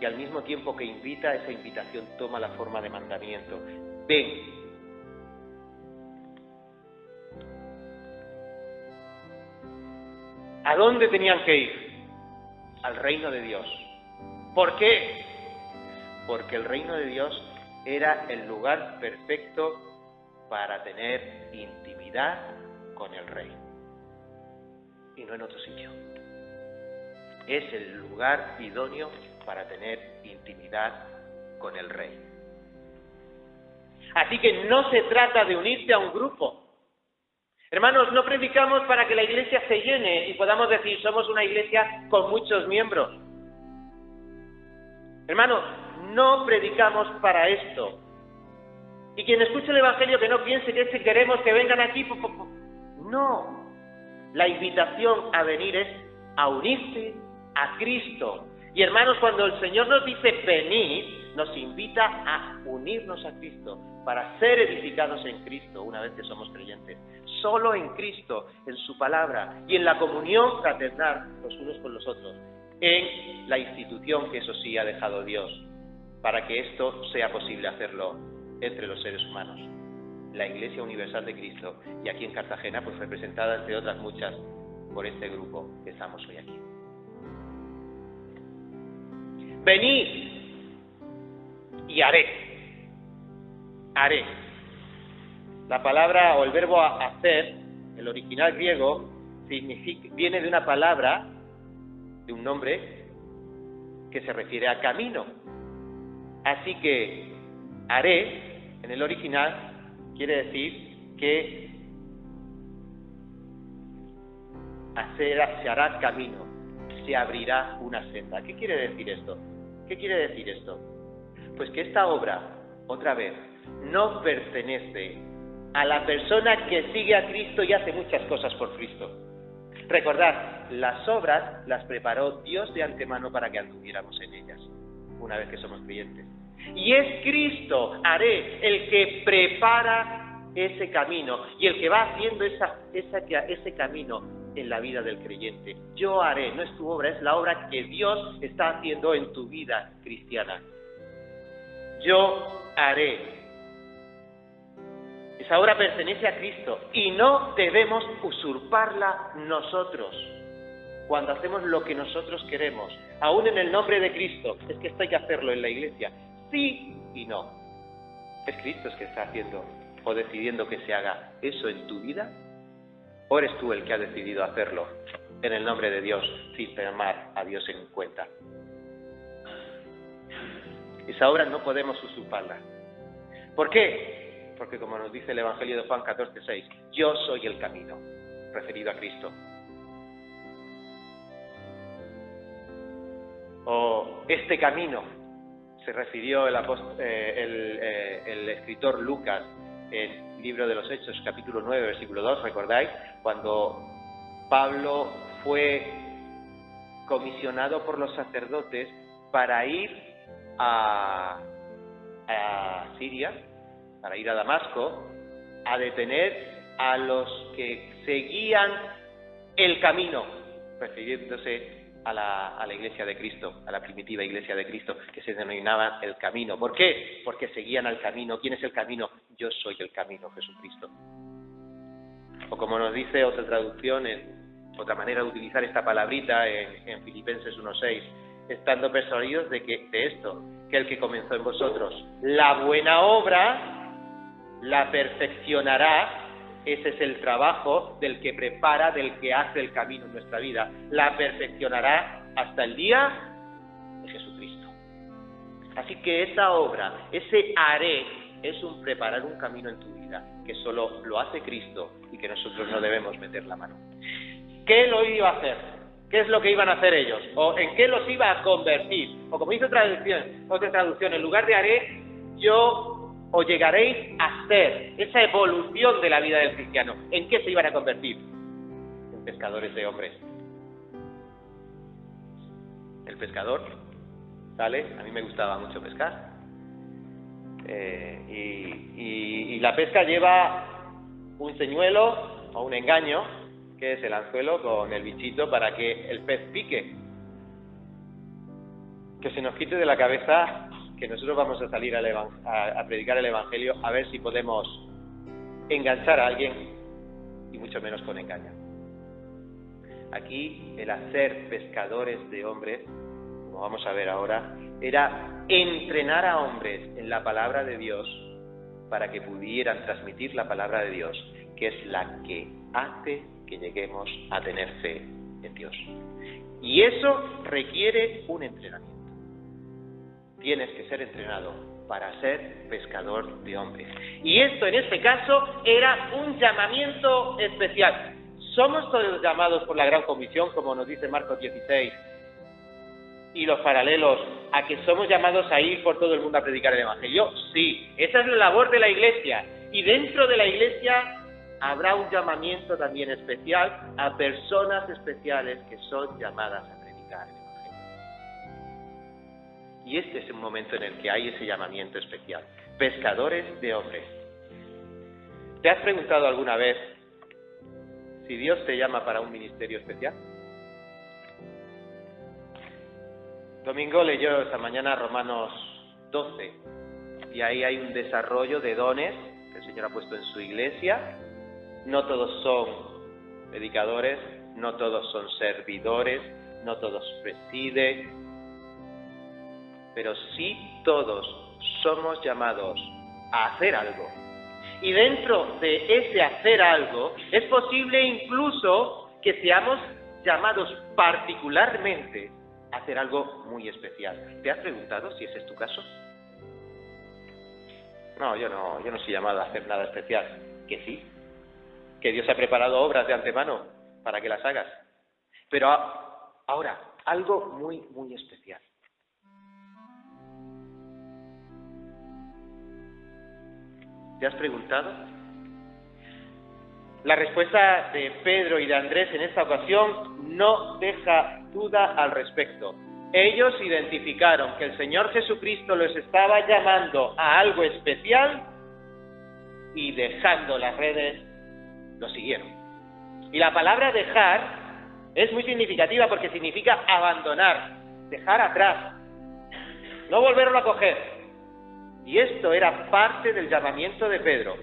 y al mismo tiempo que invita, esa invitación toma la forma de mandamiento. Ven. ¿A dónde tenían que ir? Al reino de Dios. ¿Por qué? Porque el reino de Dios era el lugar perfecto para tener intimidad con el Rey. Y no en otro sitio. Es el lugar idóneo para tener intimidad con el Rey. Así que no se trata de unirse a un grupo. Hermanos, no predicamos para que la iglesia se llene y podamos decir, somos una iglesia con muchos miembros. Hermanos, no predicamos para esto. Y quien escuche el Evangelio que no piense que si queremos que vengan aquí. No. La invitación a venir es a unirse a Cristo. Y hermanos, cuando el Señor nos dice venid, nos invita a unirnos a Cristo para ser edificados en Cristo una vez que somos creyentes. Solo en Cristo, en su palabra y en la comunión fraternal los unos con los otros. En la institución que eso sí ha dejado Dios para que esto sea posible hacerlo entre los seres humanos. La Iglesia Universal de Cristo, y aquí en Cartagena pues representada entre otras muchas por este grupo que estamos hoy aquí. Venid y haré. Haré. La palabra o el verbo hacer, el original griego, viene de una palabra, de un nombre que se refiere a camino. Así que haré, en el original, quiere decir que se hará camino, se abrirá una senda. ¿Qué quiere decir esto? ¿Qué quiere decir esto? Pues que esta obra, otra vez, no pertenece a la persona que sigue a Cristo y hace muchas cosas por Cristo. Recordad, las obras las preparó Dios de antemano para que anduviéramos en ellas, una vez que somos creyentes. Y es Cristo, haré, el que prepara ese camino y el que va haciendo ese camino en la vida del creyente. Yo haré, no es tu obra, es la obra que Dios está haciendo en tu vida cristiana. Yo haré. Esa obra pertenece a Cristo y no debemos usurparla nosotros cuando hacemos lo que nosotros queremos, aún en el nombre de Cristo. Es que esto hay que hacerlo en la iglesia. Sí y no. ¿Es Cristo el que está haciendo o decidiendo que se haga eso en tu vida? ¿O eres tú el que ha decidido hacerlo en el nombre de Dios sin tomar a Dios en cuenta? Esa obra no podemos usurparla. ¿Por qué? Porque como nos dice el Evangelio de Juan 14:6, yo soy el camino, referido a Cristo. O este camino, se refirió el escritor Lucas en el libro de los Hechos, capítulo 9, versículo 2, ¿recordáis? Cuando Pablo fue comisionado por los sacerdotes para ir a Siria, para ir a Damasco, a detener a los que seguían el camino, refiriéndose a la iglesia de Cristo, a la primitiva iglesia de Cristo, que se denominaba el camino. ¿Por qué? Porque seguían al camino. ¿Quién es el camino? Yo soy el camino, Jesucristo. O como nos dice otra traducción, otra manera de utilizar esta palabrita en Filipenses 1:6, estando persuadidos de esto, que el que comenzó en vosotros la buena obra, la perfeccionará. Ese es el trabajo del que prepara, del que hace el camino en nuestra vida. La perfeccionará hasta el día de Jesucristo. Así que esa obra, ese haré, es un preparar un camino en tu vida, que solo lo hace Cristo y que nosotros no debemos meter la mano. ¿Qué lo iba a hacer? ¿Qué es lo que iban a hacer ellos? ¿O en qué los iba a convertir? O como dice otra traducción, en lugar de haré, o llegaréis a ser, esa evolución de la vida del cristiano. ¿En qué se iban a convertir? En pescadores de hombres. El pescador sale, a mí me gustaba mucho pescar, y la pesca lleva un señuelo o un engaño, que es el anzuelo con el bichito para que el pez pique. que se nos quite de la cabeza que nosotros vamos a salir a predicar el Evangelio a ver si podemos enganchar a alguien, y mucho menos con engaño. Aquí el hacer pescadores de hombres, como vamos a ver ahora, era entrenar a hombres en la palabra de Dios para que pudieran transmitir la palabra de Dios, que es la que hace que lleguemos a tener fe en Dios. Y eso requiere un entrenamiento. Tienes que ser entrenado para ser pescador de hombres. Y esto, en este caso, era un llamamiento especial. ¿Somos todos llamados por la Gran Comisión, como nos dice Marcos 16, y los paralelos, a que somos llamados a ir por todo el mundo a predicar el Evangelio? Sí, esa es la labor de la Iglesia. Y dentro de la Iglesia habrá un llamamiento también especial a personas especiales que son llamadas a predicar el Evangelio. Y este es un momento en el que hay ese llamamiento especial. Pescadores de hombres. ¿Te has preguntado alguna vez si Dios te llama para un ministerio especial? Domingo leyó esta mañana Romanos 12, y ahí hay un desarrollo de dones que el Señor ha puesto en su iglesia. No todos son predicadores, no todos son servidores, no todos presiden, pero sí todos somos llamados a hacer algo. Y dentro de ese hacer algo, es posible incluso que seamos llamados particularmente a hacer algo muy especial. ¿Te has preguntado si ese es tu caso? No, yo no soy llamado a hacer nada especial. Que sí, que Dios ha preparado obras de antemano para que las hagas. Pero ahora, algo muy, muy especial. ¿Te has preguntado? La respuesta de Pedro y de Andrés en esta ocasión no deja duda al respecto. Ellos identificaron que el Señor Jesucristo los estaba llamando a algo especial y dejando las redes, lo siguieron. Y la palabra dejar es muy significativa porque significa abandonar, dejar atrás, no volverlo a coger. Y esto era parte del llamamiento de Pedro.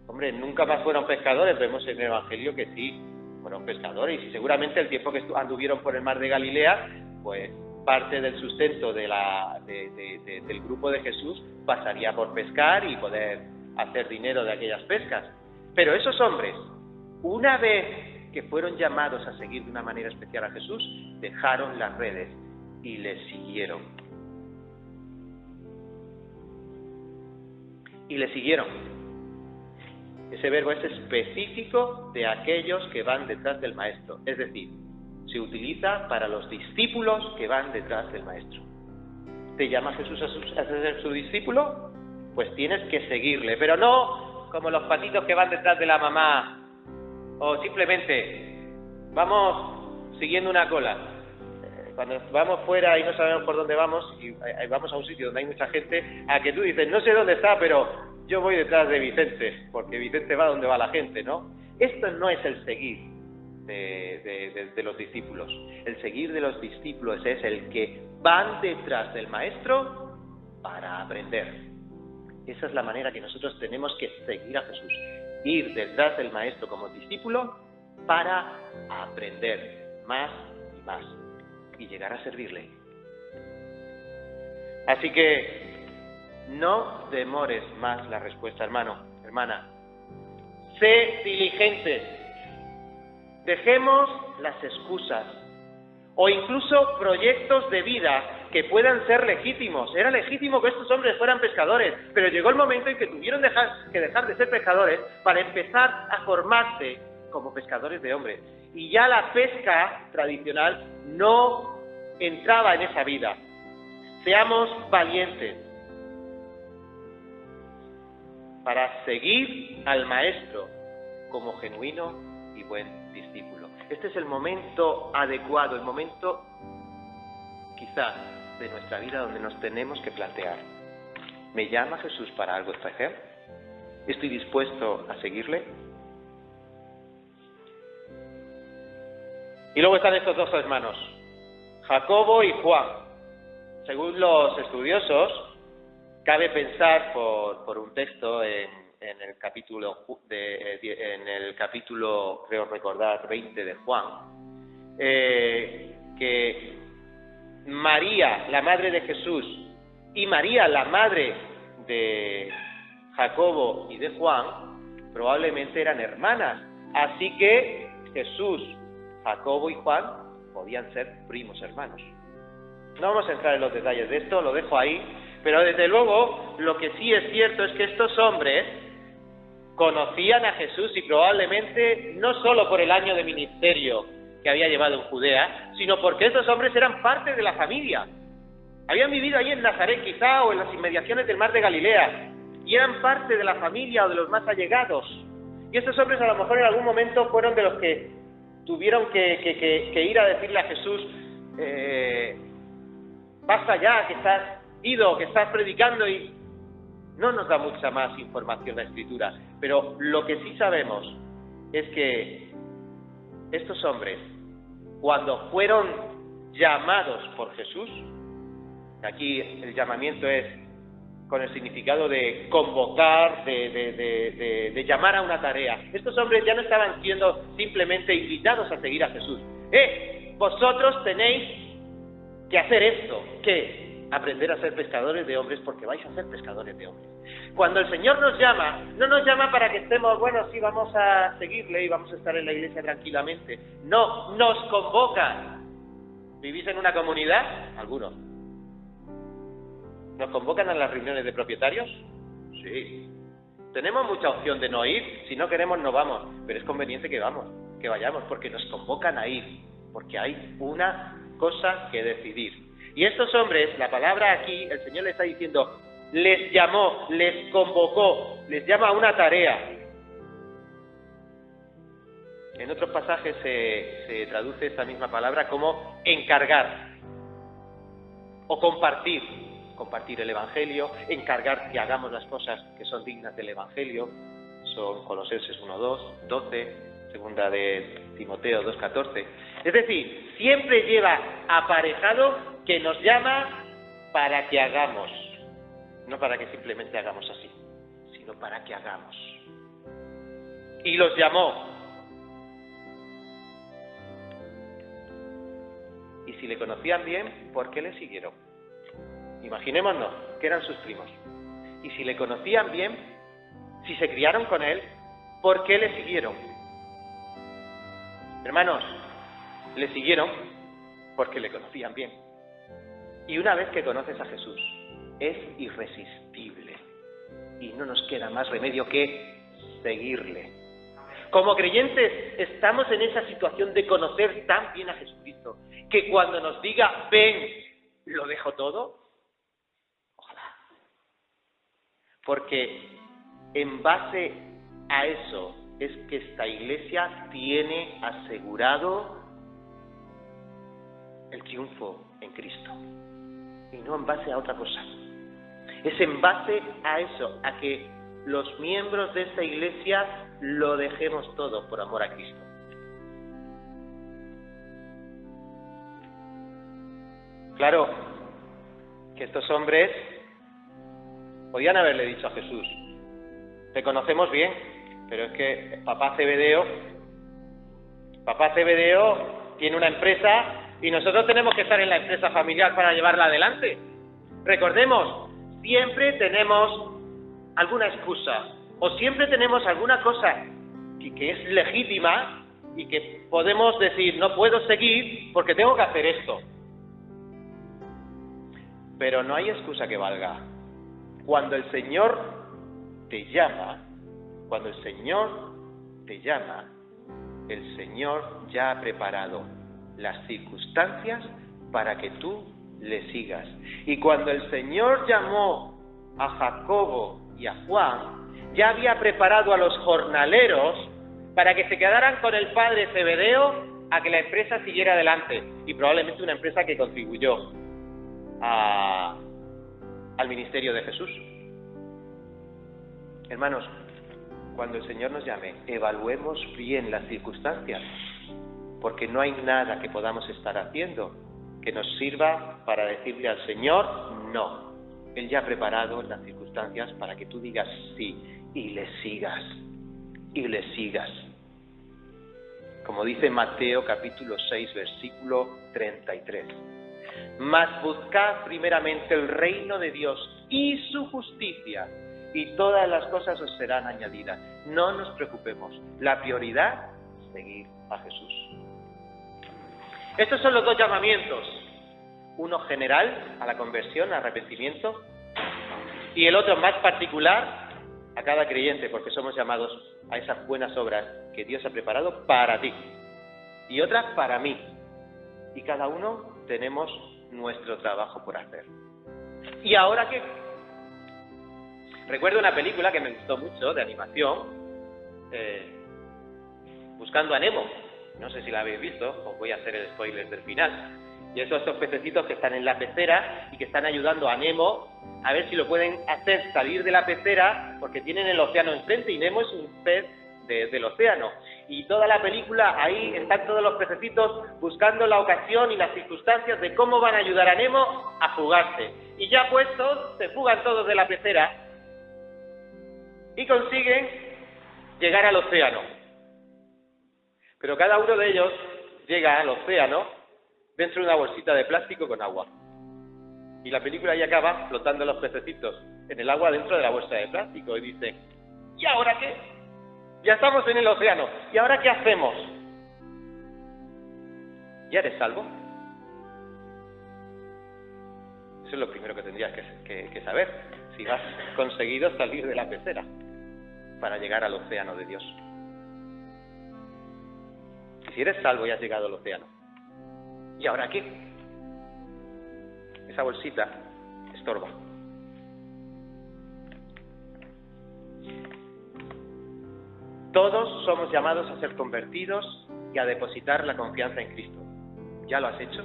Hombre, nunca más fueron pescadores, vemos en el Evangelio que sí, fueron pescadores, y seguramente el tiempo que anduvieron por el mar de Galilea, pues parte del sustento del grupo de Jesús pasaría por pescar y poder hacer dinero de aquellas pescas. Pero esos hombres, una vez que fueron llamados a seguir de una manera especial a Jesús, dejaron las redes y le siguieron. Y le siguieron. Ese verbo es específico de aquellos que van detrás del Maestro, es decir, se utiliza para los discípulos que van detrás del Maestro. ¿Te llama Jesús a ser su discípulo? Pues tienes que seguirle, pero no como los patitos que van detrás de la mamá, o simplemente vamos siguiendo una cola. Cuando vamos fuera y no sabemos por dónde vamos, y vamos a un sitio donde hay mucha gente, a que tú dices, no sé dónde está, pero yo voy detrás de Vicente, porque Vicente va donde va la gente, ¿no? Esto no es el seguir de los discípulos. El seguir de los discípulos es el que van detrás del Maestro para aprender. Esa es la manera que nosotros tenemos que seguir a Jesús. Ir detrás del Maestro como discípulo para aprender más y más y llegar a servirle. Así que no demores más la respuesta, hermano, hermana. Sé diligente. Dejemos las excusas o incluso proyectos de vida que puedan ser legítimos. Era legítimo que estos hombres fueran pescadores, pero llegó el momento en que tuvieron que dejar de ser pescadores para empezar a formarse como pescadores de hombres. Y ya la pesca tradicional no entraba en esa vida. Seamos valientes para seguir al Maestro como genuino y buen discípulo. Este es el momento adecuado, el momento quizás de nuestra vida donde nos tenemos que plantear: ¿me llama Jesús para algo especial? ¿Estoy dispuesto a seguirle? Y luego están estos dos hermanos, Jacobo y Juan. Según los estudiosos, cabe pensar por un texto en el capítulo, creo recordar, 20 de Juan, que María, la madre de Jesús, y María, la madre de Jacobo y de Juan, probablemente eran hermanas. Así que Jesús, Jacobo y Juan podían ser primos hermanos. No vamos a entrar en los detalles de esto, lo dejo ahí, pero desde luego lo que sí es cierto es que estos hombres conocían a Jesús y probablemente no solo por el año de ministerio que había llevado en Judea, sino porque estos hombres eran parte de la familia. Habían vivido ahí en Nazaret quizá o en las inmediaciones del mar de Galilea y eran parte de la familia o de los más allegados. Y estos hombres a lo mejor en algún momento fueron de los que tuvieron que ir a decirle a Jesús, basta ya, que estás ido, que estás predicando, y no nos da mucha más información la Escritura. Pero lo que sí sabemos es que estos hombres, cuando fueron llamados por Jesús, aquí el llamamiento es con el significado de convocar, de llamar a una tarea. Estos hombres ya no estaban siendo simplemente invitados a seguir a Jesús. Vosotros tenéis que hacer esto, ¿qué? Aprender a ser pescadores de hombres, porque vais a ser pescadores de hombres. Cuando el Señor nos llama, no nos llama para que estemos, bueno, sí, vamos a seguirle y vamos a estar en la iglesia tranquilamente. No, nos convoca. ¿Vivís en una comunidad? Algunos. ¿Nos convocan a las reuniones de propietarios? Sí. Tenemos mucha opción de no ir, si no queremos no vamos, pero es conveniente que vayamos, porque nos convocan a ir, porque hay una cosa que decidir. Y estos hombres, la palabra aquí, el Señor les está diciendo, les llamó, les convocó, les llama a una tarea. En otros pasajes se traduce esta misma palabra como encargar o compartir el Evangelio, encargar que hagamos las cosas que son dignas del Evangelio. Son Colosenses 1:2, 12, segunda de Timoteo 2:14. Es decir, siempre lleva aparejado que nos llama para que hagamos, no para que simplemente hagamos así, sino para que hagamos. Y los llamó. Y si le conocían bien, ¿por qué le siguieron? Imaginémonos que eran sus primos. Y si le conocían bien, si se criaron con él, ¿por qué le siguieron? Hermanos, le siguieron porque le conocían bien. Y una vez que conoces a Jesús, es irresistible. Y no nos queda más remedio que seguirle. Como creyentes, estamos en esa situación de conocer tan bien a Jesucristo, que cuando nos diga, ven, lo dejo todo. Ojalá. Porque en base a eso es que esta iglesia tiene asegurado el triunfo en Cristo. Y no en base a otra cosa. Es en base a eso, a que los miembros de esta iglesia lo dejemos todo por amor a Cristo. Claro que estos hombres podían haberle dicho a Jesús, te conocemos bien, pero es que papá Zebedeo tiene una empresa y nosotros tenemos que estar en la empresa familiar para llevarla adelante. Recordemos, siempre tenemos alguna excusa o siempre tenemos alguna cosa que es legítima y que podemos decir, no puedo seguir porque tengo que hacer esto. Pero no hay excusa que valga. Cuando el Señor te llama, el Señor ya ha preparado las circunstancias para que tú le sigas. Y cuando el Señor llamó a Jacobo y a Juan, ya había preparado a los jornaleros para que se quedaran con el padre Zebedeo a que la empresa siguiera adelante, y probablemente una empresa que contribuyó al ministerio de Jesús. Hermanos, cuando el Señor nos llame, evaluemos bien las circunstancias, porque no hay nada que podamos estar haciendo que nos sirva para decirle al Señor no. Él ya ha preparado las circunstancias para que tú digas sí y le sigas. Y le sigas. Como dice Mateo capítulo 6, versículo 33. Mas buscad primeramente el reino de Dios y su justicia, y todas las cosas os serán añadidas. No nos preocupemos. La prioridad es seguir a Jesús. Estos son los dos llamamientos. Uno general a la conversión, al arrepentimiento, y el otro más particular a cada creyente, porque somos llamados a esas buenas obras que Dios ha preparado para ti y otras para mí. Y cada uno tenemos nuestro trabajo por hacer. ¿Y ahora qué? Recuerdo una película que me gustó mucho, de animación, Buscando a Nemo. No sé si la habéis visto, os voy a hacer el spoiler del final. Y esos pececitos que están en la pecera y que están ayudando a Nemo a ver si lo pueden hacer salir de la pecera, porque tienen el océano enfrente y Nemo es un pez del océano. Y toda la película, ahí están todos los pececitos buscando la ocasión y las circunstancias de cómo van a ayudar a Nemo a fugarse. Y ya puestos, se fugan todos de la pecera y consiguen llegar al océano. Pero cada uno de ellos llega al océano dentro de una bolsita de plástico con agua. Y la película ya acaba flotando los pececitos en el agua dentro de la bolsa de plástico. Y dice, ¿y ahora qué? Ya estamos en el océano. ¿Y ahora qué hacemos? ¿Ya eres salvo? Eso es lo primero que tendrías que saber. Si has conseguido salir de la pecera para llegar al océano de Dios. Y si eres salvo y has llegado al océano, ¿y ahora qué? Esa bolsita estorba. Todos somos llamados a ser convertidos y a depositar la confianza en Cristo. ¿Ya lo has hecho?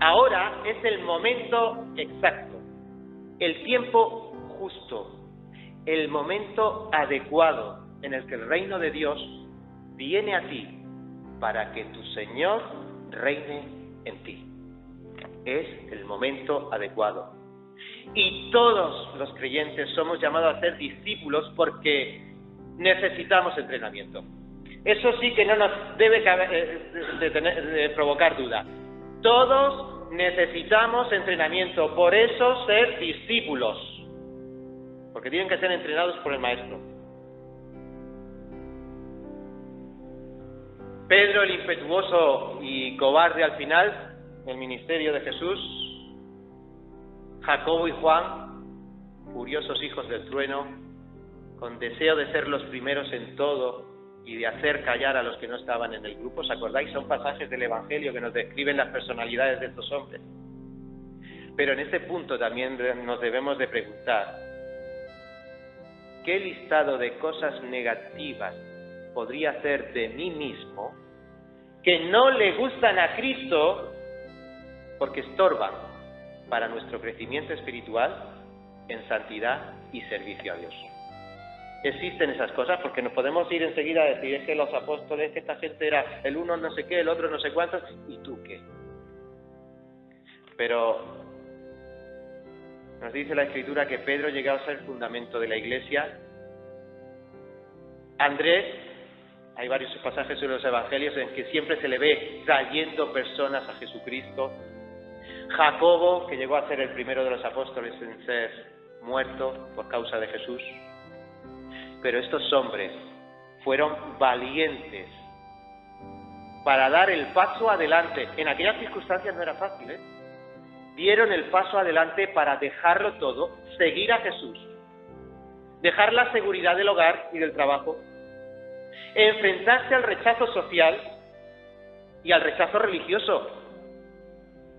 Ahora es el momento exacto, el tiempo justo, el momento adecuado en el que el reino de Dios viene a ti para que tu Señor reine en ti. Es el momento adecuado. Y todos los creyentes somos llamados a ser discípulos porque necesitamos entrenamiento. Eso sí que no nos debe de provocar duda. Todos necesitamos entrenamiento, por eso ser discípulos, porque tienen que ser entrenados por el Maestro. Pedro, el impetuoso y cobarde al final, el ministerio de Jesús. Jacobo y Juan, furiosos hijos del trueno, con deseo de ser los primeros en todo y de hacer callar a los que no estaban en el grupo. ¿Os acordáis? Son pasajes del Evangelio que nos describen las personalidades de estos hombres. Pero en este punto también nos debemos de preguntar, ¿qué listado de cosas negativas podría hacer de mí mismo que no le gustan a Cristo porque estorban para nuestro crecimiento espiritual en santidad y servicio a Dios? Existen esas cosas, porque nos podemos ir enseguida a decir, es que los apóstoles, que esta gente era el uno no sé qué, el otro no sé cuántos, ¿y tú qué? Pero nos dice la Escritura que Pedro llegó a ser el fundamento de la Iglesia. Andrés, hay varios pasajes en los Evangelios en que siempre se le ve trayendo personas a Jesucristo. Jacobo, que llegó a ser el primero de los apóstoles en ser muerto por causa de Jesús. Pero estos hombres fueron valientes para dar el paso adelante. En aquellas circunstancias no era fácil, ¿eh? Dieron el paso adelante para dejarlo todo, seguir a Jesús, dejar la seguridad del hogar y del trabajo, enfrentarse al rechazo social y al rechazo religioso.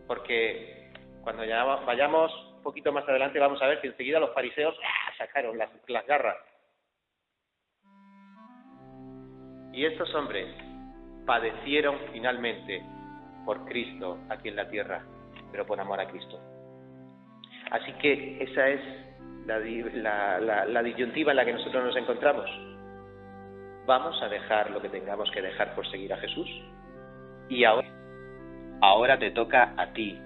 Porque cuando ya vayamos un poquito más adelante vamos a ver que enseguida los fariseos sacaron las garras. Y estos hombres padecieron finalmente por Cristo aquí en la tierra, pero por amor a Cristo. Así que esa es la disyuntiva en la que nosotros nos encontramos. ¿Vamos a dejar lo que tengamos que dejar por seguir a Jesús? Y ahora,
Ahora te toca a ti,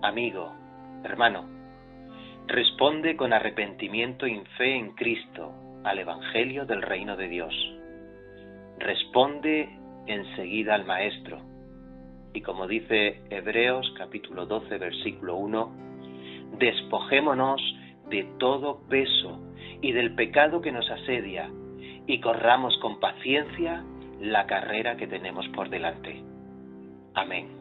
amigo, hermano. Responde con arrepentimiento y fe en Cristo al Evangelio del Reino de Dios. Responde enseguida al Maestro. Y como dice Hebreos capítulo 12, versículo 1, despojémonos de todo peso y del pecado que nos asedia y corramos con paciencia la carrera que tenemos por delante. Amén.